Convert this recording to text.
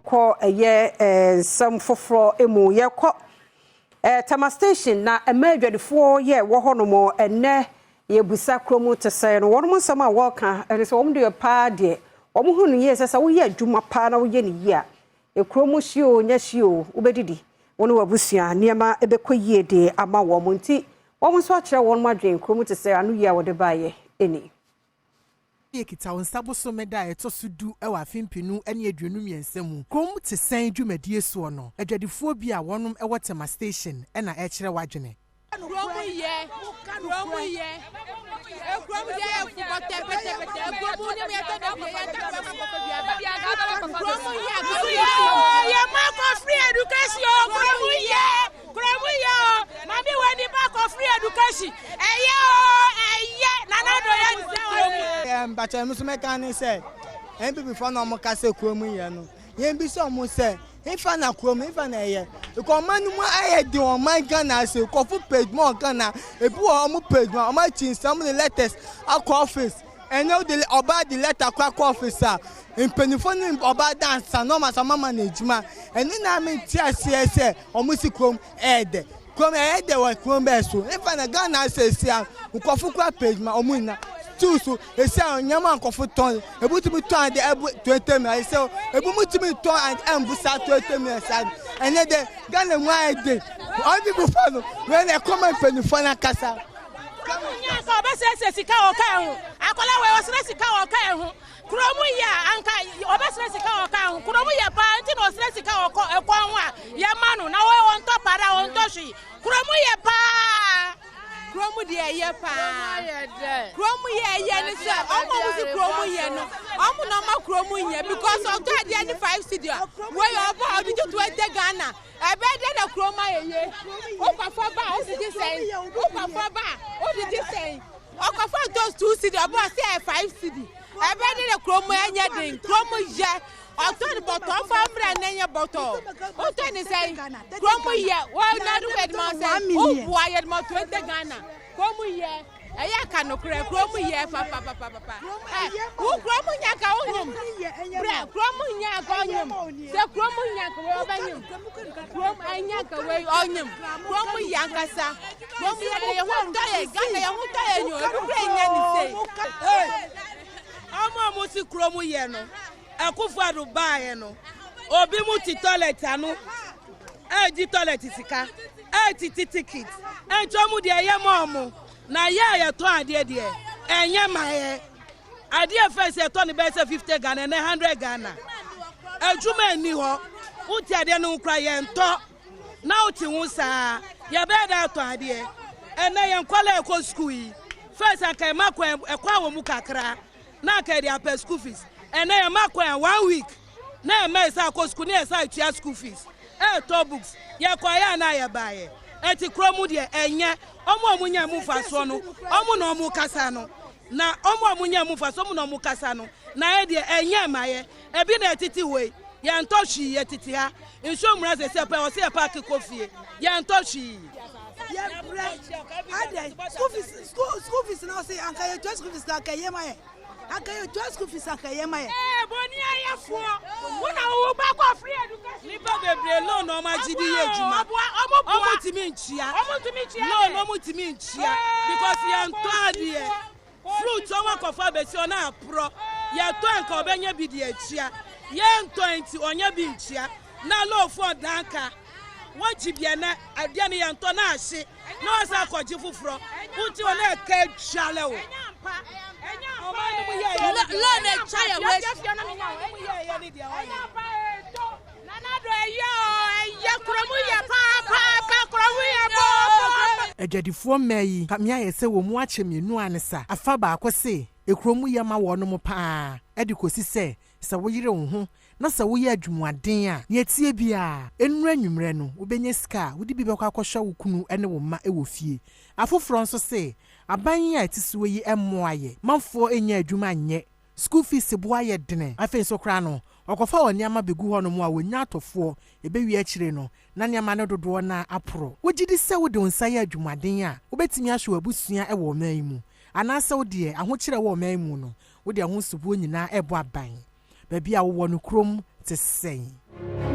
ko some foforo emu ye ko Tama station na emadwadefo ye wo hono mo enne ye busa Kuro Mu Te Sen no won mo sama wo ka ene so wo de pa de wo mo hunu ye sesa wo ye adwuma pa na wo ye ni ye a Kuro Mu hio nya hio wo bedidi wo no wabusua niema ebekɔyie de ama wo mo nti wo mo so akere wo mo adwen Kuro Mu Te Sen anu ye wo de baye eni Kita onsabo so meda eto sudu e wa fimpinu ene aduonu miensemu Kuro Mu Te Sen dwumadie so no adwadifo bi a wonum e Tama station e na e kire wadwene Kuro Mu ye Kuro Mu ye Kuro Mu ye fubote bete Kuro Mu ni me to na Kuro Mu ye ma ko free education Kuro Mu ye mami wani ba ko free education nana do ye but I must make an say, and before no more Kasee Kuro Mu ye no. Yen be so mo say, if I na Kuro Mu, if I na ye. Because man mo I do on my Ghana say, kofu page more Ghana, e bu o page more, my chin some of the letters at office. And now the about the letter crack officer. In penifone about dance, no matter mama management. And then I mean TSC or music ed. Come ahead there was Kuro Mu so. If I na Ghana say, kofu page my omuna. So they say nyama nkofo ton ebutumi ton de 20 minutes so ebumutumi ton and embusa 20 minutes and then Ghana one day all people follow when they come and pen for na kasa nya so be se sika o kan ho akola we osre sika o kan ho Kuro Mu ya anka obesre sika o kan ho Kuro Mu ya pa nti no osre sika o kon ho a ye ma no na we won to para won to hwi Kuro Mu ya pa Kuro Mu de ye pa Kuro Mu ye ni se omo mu si Kuro Mu ye no omo no ma Kuro Mu ye because of that dey 5 cedi we your ba odi 20 Ghana e be dey na Kuro Mu ye o pa for ba o di say o pa for ba o di say o ka for those 2 cedi o ba say 5 cedi e be dey na Kuro Mu anya den Kuro Mu ye October bottle family nenya bottle. What do you say? Kuro Mu ye. Well, now do it, man. Oh, why you want 20 Ghana? Kuro Mu ye. Aya kanu kure Kuro Mu ye papa. Who Kuro Mu nyaka onyum? Kuro Mu nyaka onyum. Se Kuro Mu nyaka we obanyum. Kuro Mu anyaka we onyum. Kuro Mu yankasa. Kuro Mu ye ho taye Ghana ye ho taye nyo. Ebure nya ni say. Amo mo si Kuro Mu ye no. Akufado bae no obi mu ti toilet anu di toilet sika ti ticket encho de ye momo na ye to ade de enye maye ade first ye to ne be 50 Ghana and 100 Ghana ejuma ni ho uti ade no kra ye nto na uti hu saa ye be da to ade ene ye nkwala ekọ school yi first akai makwa ekwa wo mu kakra na akai dia per school fees and I am 1 week. Na me say ko school na say tua school fees. To books. Ya kwaya na ya bae. Eti Kuro Mu de enye omo omunya mu faso no. Omo no mu kasa no. Na omo omunya mu faso omo no mu kasa no. Na e de enye maye. E bi na titi we. Ya ntoshi ye titi ha. Nso mura se se pa o se park kofie. Ya ntoshi. Ya bread. Ade school fees na say anka ye school fees ka ye maye. Akayo to school fees akaye maye boni ayefo wona wo ba ko free education ni ba bebre loan o ma jidi ye juma omo timi nchia loan omo timi nchia because ye nto ade fruit o wa ko fa be si ona apro ye to enka obenya bi de achia ye nto enti onya bi nchia na low for danka won jibia na ade ne ye nto na ahye na asa kwaji fufuro uti ona ka chale wo Adwadifo mmayi kamia yese wo mu ache mienu anesa afa ba akose Kuro Mu ye ma wono mo pa edikosi se wo yire wo ho na se wo ye adwumaden a ye tie bia enura anwumre no wo benya sika wo di bi bekwa akɔhwa wo kunu ene wo ma wo fie afoforo nso se aban ya etisuwe yi emmoaye manfo enya adwuma nye school fees bo aye dene afen so kra no okofa woni ama begu ho no mu a wonya atofo ebewi akire no na niama ne dodo na apro wogidi se wo de onsa ya adwumaden a wobetimi ahwe abusua e wo man mu anasa wo de ahokire wo man mu no wo de ahosubo nyina ebo aban ba bia wo no Kuro Mu Te Sen. you.